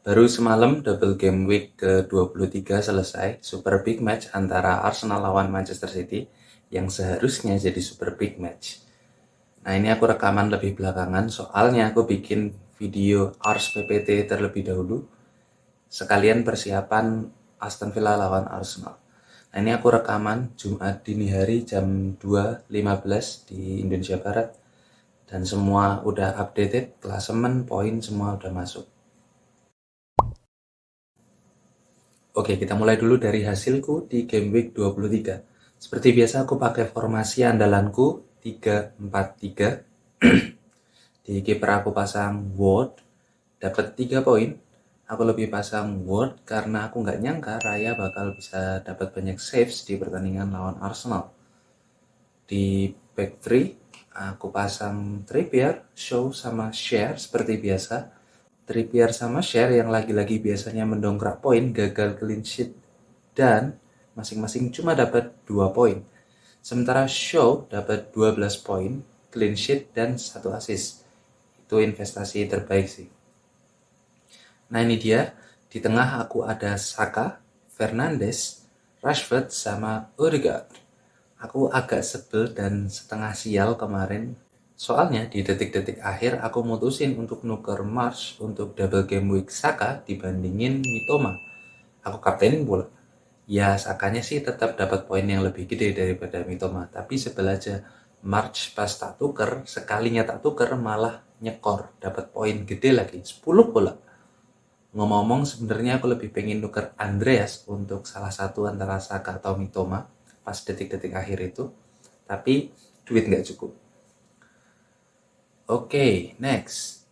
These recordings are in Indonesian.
Baru semalam double game week ke-23 selesai, super big match antara Arsenal lawan Manchester City yang seharusnya jadi super big match. Nah, ini aku rekaman lebih belakangan, soalnya aku bikin video Ars PPT terlebih dahulu, sekalian persiapan Aston Villa lawan Arsenal. Nah, ini aku rekaman Jumat dini hari jam 2.15 di Indonesia Barat, dan semua udah updated, klasemen, poin semua udah masuk. Oke, kita mulai dulu dari hasilku di game week 23. Seperti biasa aku pakai formasi andalanku 3-4-3. Di kiper aku pasang Ward, dapat 3 poin. Aku lebih pasang Ward karena aku nggak nyangka Raya bakal bisa dapat banyak saves di pertandingan lawan Arsenal. Di back 3 aku pasang Trippier, Shaw sama Share seperti biasa. Trippier sama Share yang lagi-lagi biasanya mendongkrak poin gagal clean sheet dan masing-masing cuma dapat 2 poin. Sementara Shaw dapat 12 poin, clean sheet dan 1 assist. Itu investasi terbaik sih. Nah, ini dia. Di tengah aku ada Saka, Fernandes, Rashford sama Odegaard. Aku agak sebel dan setengah sial kemarin. Soalnya di detik-detik akhir aku mutusin untuk nuker March untuk double game week Saka dibandingin Mitoma. Aku kaptenin pula. Ya, Sakanya sih tetap dapat poin yang lebih gede daripada Mitoma, tapi sebel aja. March pas tak tuker, sekalinya tak tuker malah nyekor, dapat poin gede lagi, 10 bola. Ngomong-ngomong, sebenarnya aku lebih pengen nuker Andreas untuk salah satu antara Saka atau Mitoma pas detik-detik akhir itu, tapi duit nggak cukup. Oke, next.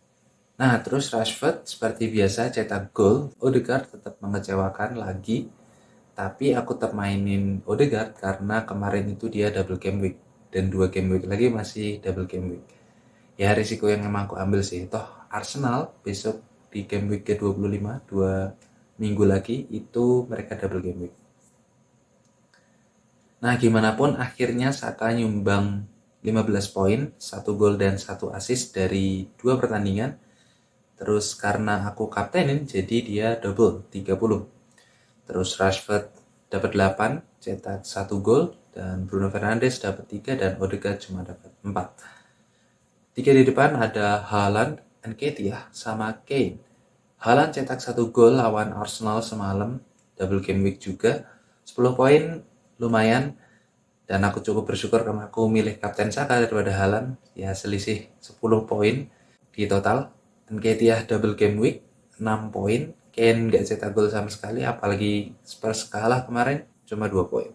Nah, terus Rashford seperti biasa cetak gol, Odegaard tetap mengecewakan lagi, tapi aku tetap mainin Odegaard karena kemarin itu dia double game week, dan 2 game week lagi masih double game week. Ya, risiko yang emang aku ambil sih. Toh Arsenal besok di game week ke-25, 2 minggu lagi, itu mereka double game week. Nah, gimana pun akhirnya Saka nyumbang 15 poin, 1 gol dan 1 assist dari 2 pertandingan. Terus karena aku kaptenin, jadi dia double, 30. Terus Rashford dapat 8, cetak 1 gol, dan Bruno Fernandes dapat 3, dan Odegaard cuma dapat 4. 3 di depan ada Haaland, Nketiah, sama Kane. Haaland cetak 1 gol lawan Arsenal semalam, double game week juga. 10 poin lumayan, dan aku cukup bersyukur karena aku milih Kapten Saka daripada Haaland. Ya, selisih 10 poin di total. Nketiah double game week, 6 poin. Kane nggak cetak gol sama sekali, apalagi Spurs kalah kemarin, cuma 2 poin.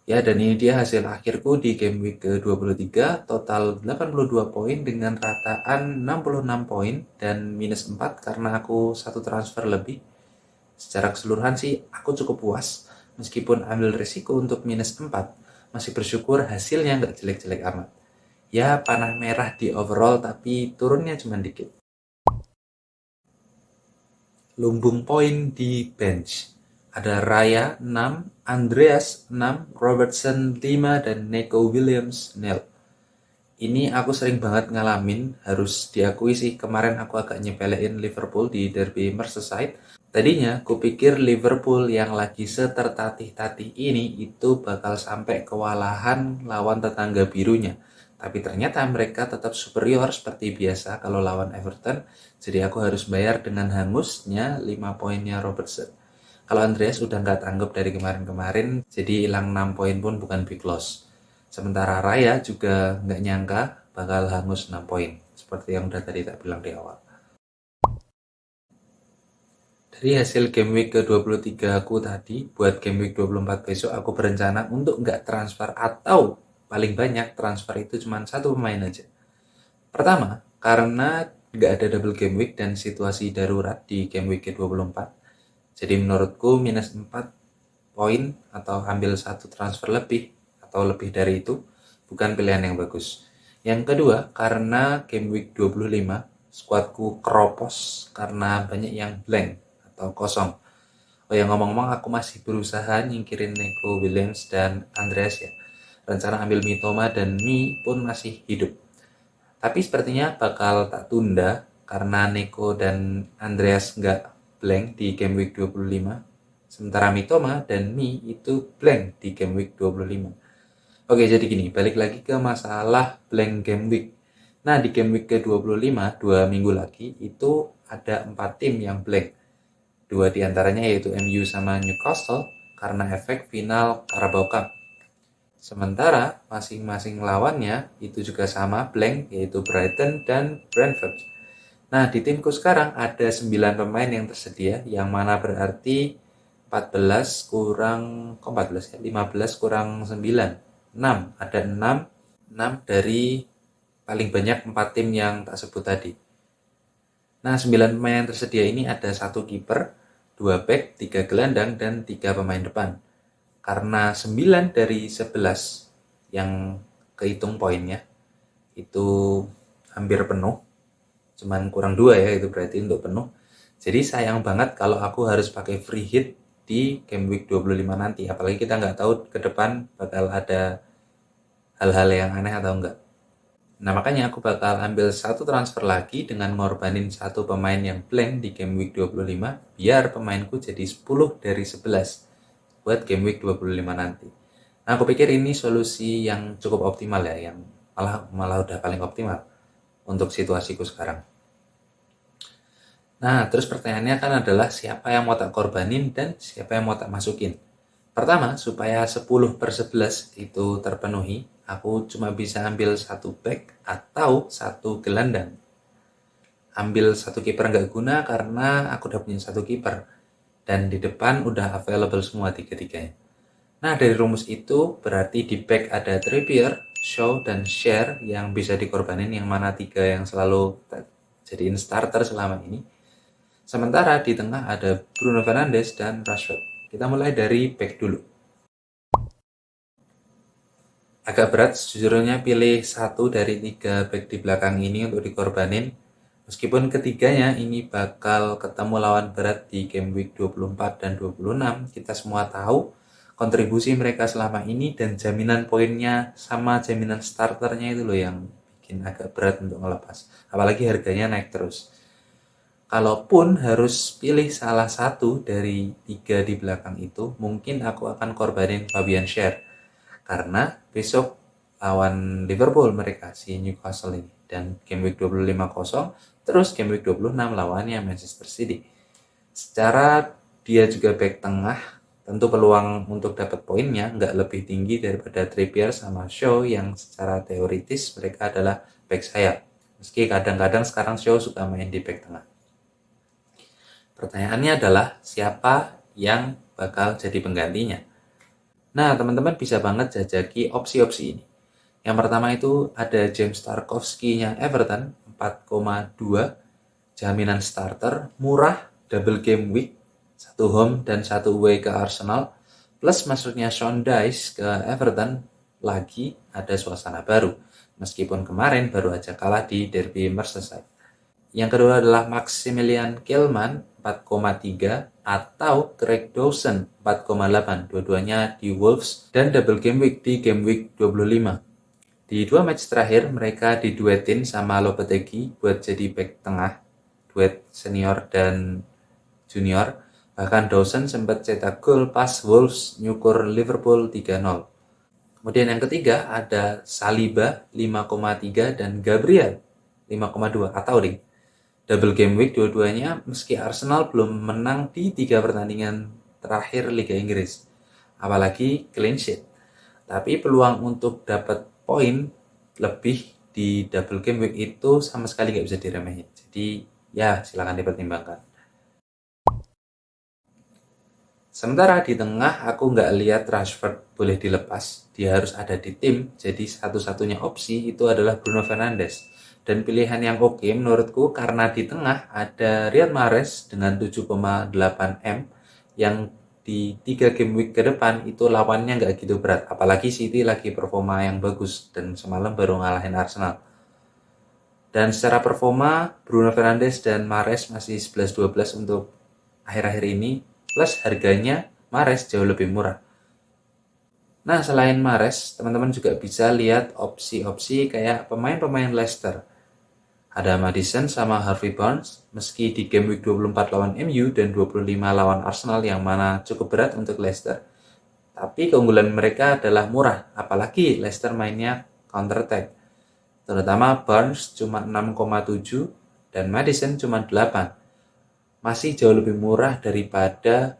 Ya, dan ini dia hasil akhirku di game week ke-23, total 82 poin dengan rataan 66 poin dan minus 4 karena aku 1 transfer lebih. Secara keseluruhan sih aku cukup puas, meskipun ambil risiko untuk minus 4, masih bersyukur hasilnya nggak jelek-jelek amat. Ya, panah merah di overall tapi turunnya cuma dikit. Lumbung poin di bench. Ada Raya 6, Andreas 6, Robertson 5, dan Neco Williams 0. Ini aku sering banget ngalamin, harus diakui sih kemarin aku agak nyepelein Liverpool di derby Merseyside. Tadinya kupikir Liverpool yang lagi setertatih-tatih ini itu bakal sampai kewalahan lawan tetangga birunya. Tapi ternyata mereka tetap superior seperti biasa kalau lawan Everton. Jadi aku harus bayar dengan hangusnya 5 poinnya Robertson. Kalau Andreas udah nggak tanggap dari kemarin-kemarin, jadi hilang 6 poin pun bukan big loss. Sementara Raya juga nggak nyangka bakal hangus 6 poin, seperti yang udah tadi tak bilang di awal. Dari hasil game week ke-23 aku tadi, buat game week 24 besok aku berencana untuk nggak transfer, atau paling banyak transfer itu cuma 1 pemain aja. Pertama, karena nggak ada double game week dan situasi darurat di game week ke-24. Jadi menurutku minus 4 poin atau ambil 1 transfer lebih atau lebih dari itu bukan pilihan yang bagus. Yang kedua, karena game week 25 skuadku keropos karena banyak yang blank atau kosong. Oh ya, ngomong-ngomong aku masih berusaha nyingkirin Neco Williams dan Andreas ya. Rencana ambil Mitoma dan Mi pun masih hidup. Tapi sepertinya bakal tak tunda karena Neko dan Andreas nggak blank di game week 25. Sementara Mitoma dan Mi itu blank di game week 25. Oke, jadi gini, balik lagi ke masalah blank game week. Nah, di game week ke-25, 2 minggu lagi, itu ada 4 tim yang blank. 2 diantaranya yaitu MU sama Newcastle karena efek final Carabao Cup. Sementara masing-masing lawannya itu juga sama blank, yaitu Brighton dan Brentford. Nah, di timku sekarang ada 9 pemain yang tersedia, yang mana berarti 14 kurang, kok 14 ya? 15 kurang 9, 6. Ada 6 dari paling banyak 4 tim yang tak sebut tadi. Nah, 9 pemain yang tersedia ini ada 1 kiper, 2 back, 3 gelandang, dan 3 pemain depan. Karena 9 dari 11 yang kehitung poinnya itu hampir penuh, cuman kurang 2 ya, itu berarti untuk penuh. Jadi sayang banget kalau aku harus pakai free hit di game week 25 nanti, apalagi kita nggak tahu ke depan bakal ada hal-hal yang aneh atau enggak. Nah, makanya aku bakal ambil 1 transfer lagi dengan ngorbanin 1 pemain yang blank di game week 25 biar pemainku jadi 10 dari 11 buat game week 25 nanti. Nah, aku pikir ini solusi yang cukup optimal ya, yang malah udah paling optimal untuk situasiku sekarang. Nah, terus pertanyaannya kan adalah siapa yang mau tak korbanin dan siapa yang mau tak masukin. Pertama, supaya 10/11 itu terpenuhi, aku cuma bisa ambil 1 back atau 1 gelandang. Ambil 1 kiper nggak guna karena aku udah punya 1 kiper. Dan di depan udah available semua tiga-tiganya. Nah, dari rumus itu berarti di back ada Trippier, Shaw, dan Share yang bisa dikorbanin, yang mana 3 yang selalu jadiin starter selama ini. Sementara di tengah ada Bruno Fernandes dan Rashford. Kita mulai dari back dulu. Agak berat sejujurnya pilih 1 dari 3 back di belakang ini untuk dikorbanin. Meskipun ketiganya ini bakal ketemu lawan berat di game week 24 dan 26, kita semua tahu kontribusi mereka selama ini dan jaminan poinnya sama jaminan starternya itu loh yang bikin agak berat untuk ngelepas. Apalagi harganya naik terus. Kalaupun harus pilih salah satu dari 3 di belakang itu, mungkin aku akan korbanin Fabian Schär. Karena besok lawan Liverpool mereka, si Newcastle ini. Dan game week 25 kosong, terus game week 26 lawannya Manchester City. Secara dia juga back tengah, tentu peluang untuk dapat poinnya nggak lebih tinggi daripada Trippier sama Shaw yang secara teoritis mereka adalah back sayap. Meski kadang-kadang sekarang Shaw suka main di back tengah. Pertanyaannya adalah siapa yang bakal jadi penggantinya? Nah, teman-teman bisa banget jajaki opsi-opsi ini. Yang pertama itu ada James Tarkowski-nya Everton, 4,2, jaminan starter, murah, double game week, 1 home dan 1 away ke Arsenal, plus masuknya Sean Dyche ke Everton, lagi ada suasana baru, meskipun kemarin baru aja kalah di Derby Merseyside. Yang kedua adalah Maximilian Kilman 4,3 atau Craig Dawson 4,8. Dua-duanya di Wolves dan double game week di game week 25. Di 2 match terakhir mereka diduetin sama Lopetegui buat jadi back tengah, duet senior dan junior. Bahkan Dawson sempat cetak gol pas Wolves nyukur Liverpool 3-0. Kemudian yang ketiga ada Saliba 5,3 dan Gabriel 5,2 atau Ring. Double game week dua-duanya meski Arsenal belum menang di 3 pertandingan terakhir Liga Inggris. Apalagi clean sheet. Tapi peluang untuk dapat poin lebih di double game week itu sama sekali nggak bisa diremehin. Jadi ya silakan dipertimbangkan. Sementara di tengah aku nggak lihat Rashford boleh dilepas. Dia harus ada di tim. Jadi satu-satunya opsi itu adalah Bruno Fernandes. Dan pilihan yang oke menurutku karena di tengah ada Riyad Mahrez dengan 7,8 M yang di 3 game week ke depan itu lawannya nggak gitu berat. Apalagi City lagi performa yang bagus dan semalam baru ngalahin Arsenal. Dan secara performa Bruno Fernandes dan Mahrez masih 11-12 untuk akhir-akhir ini. Plus harganya Mahrez jauh lebih murah. Nah, selain Mahrez, teman-teman juga bisa lihat opsi-opsi kayak pemain-pemain Leicester. Ada Maddison sama Harvey Barnes, meski di game week 24 lawan MU dan 25 lawan Arsenal yang mana cukup berat untuk Leicester. Tapi keunggulan mereka adalah murah, apalagi Leicester mainnya counter attack. Terutama Barnes cuma 6,7 dan Maddison cuma 8. Masih jauh lebih murah daripada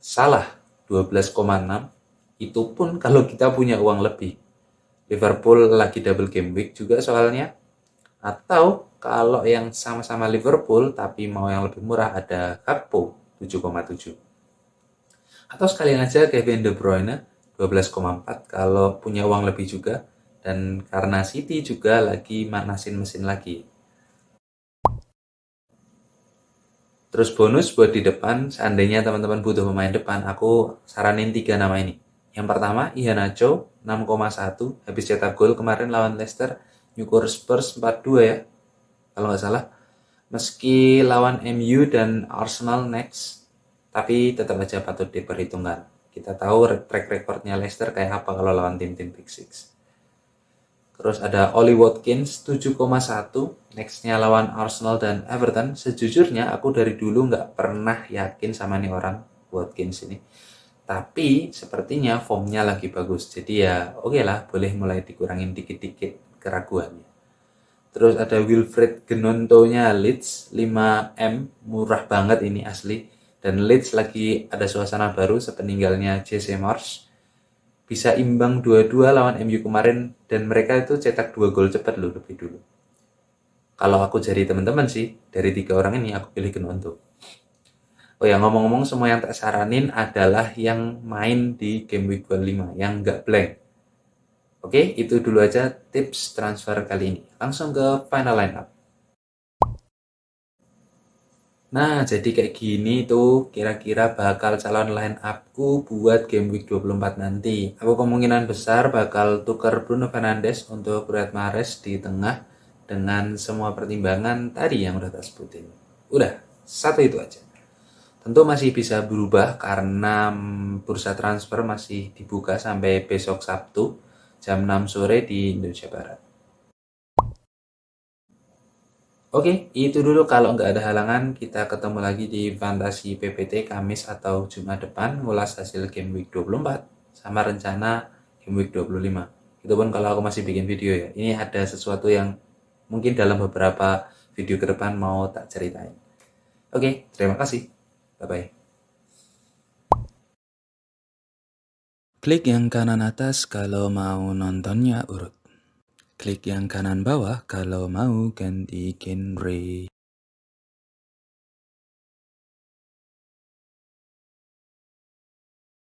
Salah 12,6. Itu pun kalau kita punya uang lebih. Liverpool lagi double game week juga soalnya. Atau kalau yang sama-sama Liverpool tapi mau yang lebih murah ada Gakpo 7,7. Atau sekalian aja Kevin De Bruyne 12,4 kalau punya uang lebih juga. Dan karena City juga lagi manasin mesin lagi. Terus bonus buat di depan, seandainya teman-teman butuh pemain depan, aku saranin 3 nama ini. Yang pertama, Iheanacho 6,1, habis cetak gol kemarin lawan Leicester, nyukur Spurs 4-2 ya, kalau nggak salah. Meski lawan MU dan Arsenal next, tapi tetap aja patut diperhitungkan. Kita tahu track recordnya Leicester kayak apa kalau lawan tim-tim Big Six. Terus ada Oli Watkins 7,1, nextnya lawan Arsenal dan Everton. Sejujurnya aku dari dulu nggak pernah yakin sama nih orang Watkins ini. Tapi sepertinya formnya lagi bagus. Jadi ya oke lah, boleh mulai dikurangin dikit-dikit keraguannya. Terus ada Wilfried Gnonto-nya Leeds 5M, murah banget ini asli. Dan Leeds lagi ada suasana baru sepeninggalnya Jesse Marsch. Bisa imbang 2-2 lawan MU kemarin dan mereka itu cetak 2 gol cepat loh lebih dulu. Kalau aku jadi teman-teman sih, dari 3 orang ini aku pilih Gnonto. Oh ya, ngomong-ngomong, semua yang tak saranin adalah yang main di game week 25, yang nggak blank. Oke, itu dulu aja tips transfer kali ini. Langsung ke final lineup. Nah, jadi kayak gini tuh kira-kira bakal calon line up-ku buat game week 24 nanti. Aku kemungkinan besar bakal tuker Bruno Fernandes untuk Riyad Mahrez di tengah dengan semua pertimbangan tadi yang udah tak sebutin. Udah, satu itu aja. Tentu masih bisa berubah karena bursa transfer masih dibuka sampai besok Sabtu jam 6 sore di Indonesia Barat. Oke, itu dulu. Kalau nggak ada halangan, kita ketemu lagi di Fantasi PPT Kamis atau Jumat depan, ngulas hasil Game Week 24 sama rencana Game Week 25. Itu pun kalau aku masih bikin video ya. Ini ada sesuatu yang mungkin dalam beberapa video ke depan mau tak ceritain. Oke, terima kasih. Bye-bye. Klik yang kanan atas kalau mau nontonnya urut. Klik yang kanan bawah kalau mau ganti genre.